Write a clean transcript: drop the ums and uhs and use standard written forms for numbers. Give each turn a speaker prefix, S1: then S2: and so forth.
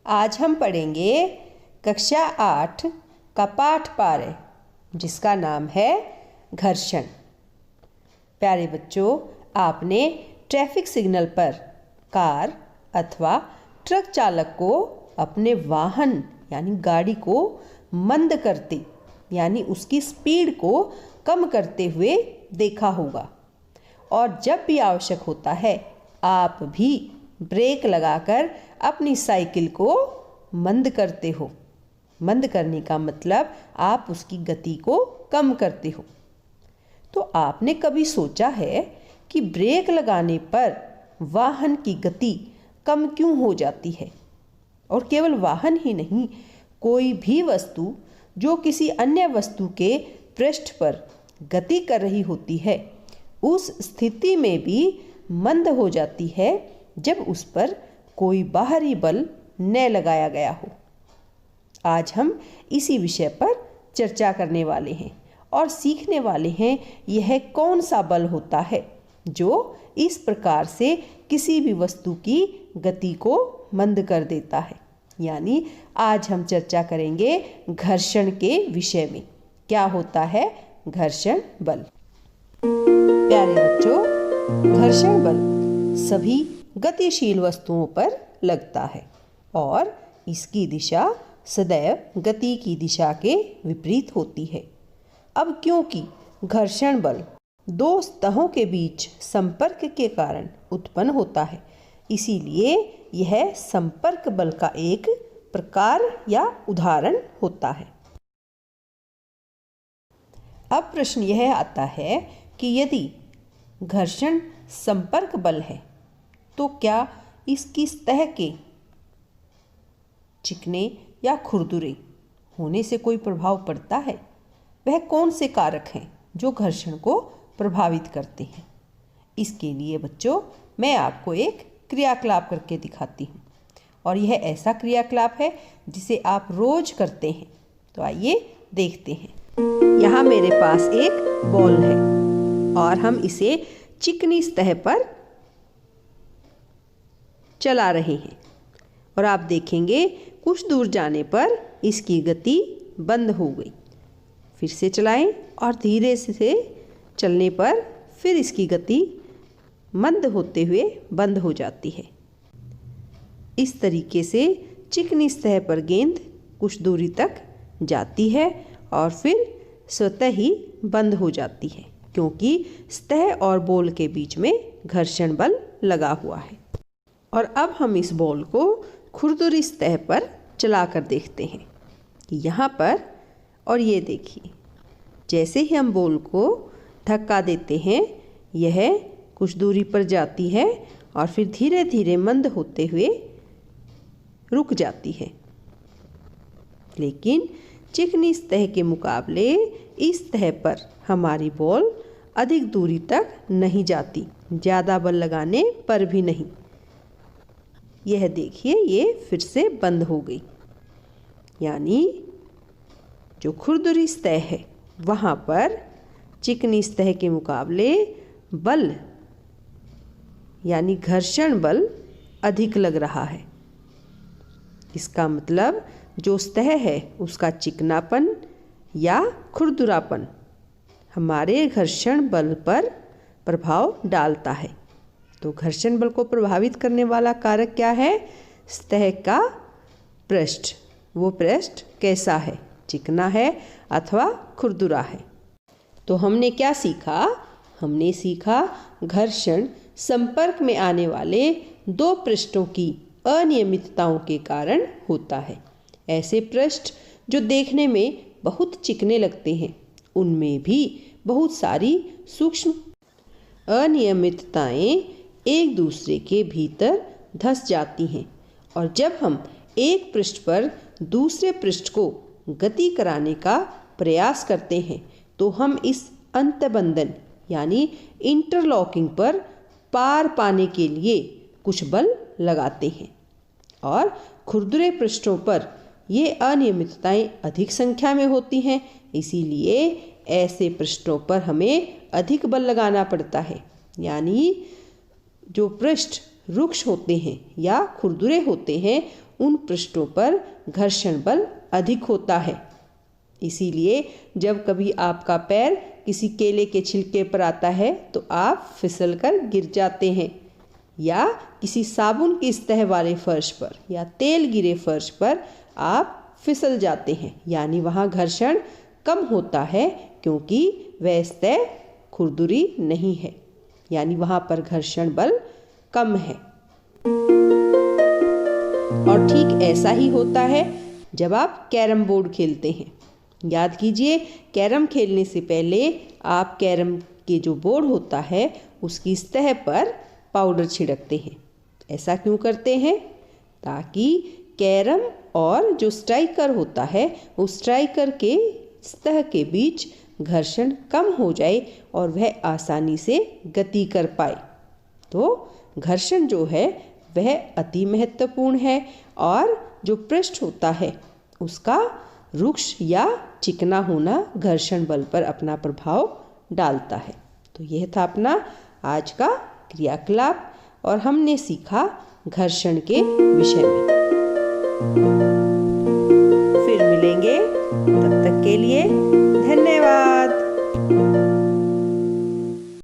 S1: आज हम पढ़ेंगे कक्षा 8 का पाठ पारे जिसका नाम है घर्षण। प्यारे बच्चों, आपने ट्रैफिक सिग्नल पर कार अथवा ट्रक चालक को अपने वाहन यानी गाड़ी को मंद करते यानी उसकी स्पीड को कम करते हुए देखा होगा। और जब भी आवश्यक होता है आप भी ब्रेक लगाकर अपनी साइकिल को मंद करते हो। मंद करने का मतलब आप उसकी गति को कम करते हो। तो आपने कभी सोचा है कि ब्रेक लगाने पर वाहन की गति कम क्यों हो जाती है? और केवल वाहन ही नहीं, कोई भी वस्तु जो किसी अन्य वस्तु के पृष्ठ पर गति कर रही होती है उस स्थिति में भी मंद हो जाती है जब उस पर कोई बाहरी बल न लगाया गया हो। आज हम इसी विषय पर चर्चा करने वाले हैं और सीखने वाले हैं यह कौन सा बल होता है जो इस प्रकार से किसी भी वस्तु की गति को मंद कर देता है। यानी आज हम चर्चा करेंगे घर्षण के विषय में। क्या होता है घर्षण बल? प्यारे बच्चों, घर्षण बल सभी गतिशील वस्तुओं पर लगता है और इसकी दिशा सदैव गति की दिशा के विपरीत होती है। अब क्योंकि घर्षण बल दो सतहों के बीच संपर्क के कारण उत्पन्न होता है, इसीलिए यह संपर्क बल का एक प्रकार या उदाहरण होता है। अब प्रश्न यह आता है कि यदि घर्षण संपर्क बल है तो क्या इसकी सतह के चिकने या खुरदुरे होने से कोई प्रभाव पड़ता है? वह कौन से कारक हैं जो घर्षण को प्रभावित करते हैं? इसके लिए बच्चों मैं आपको एक क्रियाकलाप करके दिखाती हूँ और यह ऐसा क्रियाकलाप है जिसे आप रोज करते हैं। तो आइए देखते हैं। यहाँ मेरे पास एक बॉल है और हम इसे चिकनी सतह पर चला रहे हैं और आप देखेंगे कुछ दूर जाने पर इसकी गति बंद हो गई। फिर से चलाएं और धीरे से चलने पर फिर इसकी गति मंद होते हुए बंद हो जाती है। इस तरीके से चिकनी सतह पर गेंद कुछ दूरी तक जाती है और फिर स्वतः ही बंद हो जाती है क्योंकि सतह और बॉल के बीच में घर्षण बल लगा हुआ है। और अब हम इस बॉल को खुरदुरी सतह पर चला कर देखते हैं कि यहाँ पर, और ये देखिए जैसे ही हम बॉल को धक्का देते हैं यह कुछ दूरी पर जाती है और फिर धीरे धीरे मंद होते हुए रुक जाती है। लेकिन चिकनी सतह के मुकाबले इस सतह पर हमारी बॉल अधिक दूरी तक नहीं जाती, ज़्यादा बल लगाने पर भी नहीं। यह देखिए ये फिर से बंद हो गई। यानी जो खुरदुरी सतह है वहाँ पर चिकनी सतह के मुकाबले बल यानी घर्षण बल अधिक लग रहा है। इसका मतलब जो सतह है उसका चिकनापन या खुरदुरापन हमारे घर्षण बल पर प्रभाव डालता है। तो घर्षण बल को प्रभावित करने वाला कारक क्या है? सतह का पृष्ठ। वो पृष्ठ कैसा है? चिकना है अथवा खुरदुरा है। तो हमने क्या सीखा? हमने सीखा घर्षण संपर्क में आने वाले दो पृष्ठों की अनियमितताओं के कारण होता है। ऐसे पृष्ठ जो देखने में बहुत चिकने लगते हैं उनमें भी बहुत सारी सूक्ष्म अनियमितताएं एक दूसरे के भीतर धंस जाती हैं और जब हम एक पृष्ठ पर दूसरे पृष्ठ को गति कराने का प्रयास करते हैं तो हम इस अंतबंधन यानी इंटरलॉकिंग पर पार पाने के लिए कुछ बल लगाते हैं और खुरदुरे पृष्ठों पर ये अनियमितताएं अधिक संख्या में होती हैं, इसीलिए ऐसे पृष्ठों पर हमें अधिक बल लगाना पड़ता है। यानी जो पृष्ठ रुक्ष होते हैं या खुरदुरे होते हैं उन पृष्ठों पर घर्षण बल अधिक होता है। इसीलिए जब कभी आपका पैर किसी केले के छिलके पर आता है तो आप फिसलकर गिर जाते हैं, या किसी साबुन की सतह वाले फर्श पर या तेल गिरे फर्श पर आप फिसल जाते हैं, यानी वहाँ घर्षण कम होता है क्योंकि वह सतह खुरदुरी नहीं है, यानी वहाँ पर घर्षण बल कम है। और ठीक ऐसा ही होता है जब आप कैरम बोर्ड खेलते हैं। याद कीजिए, कैरम खेलने से पहले आप कैरम के जो बोर्ड होता है उसकी सतह पर पाउडर छिड़कते हैं। ऐसा क्यों करते हैं? ताकि कैरम और जो स्ट्राइकर होता है उस स्ट्राइकर के सतह के बीच घर्षण कम हो जाए और वह आसानी से गति कर पाए। तो घर्षण जो है वह अति महत्वपूर्ण है, और जो पृष्ठ होता है उसका रुक्ष या चिकना होना घर्षण बल पर अपना प्रभाव डालता है। तो यह था अपना आज का क्रियाकलाप, और हमने सीखा घर्षण के विषय में। फिर मिलेंगे, तब तक के लिए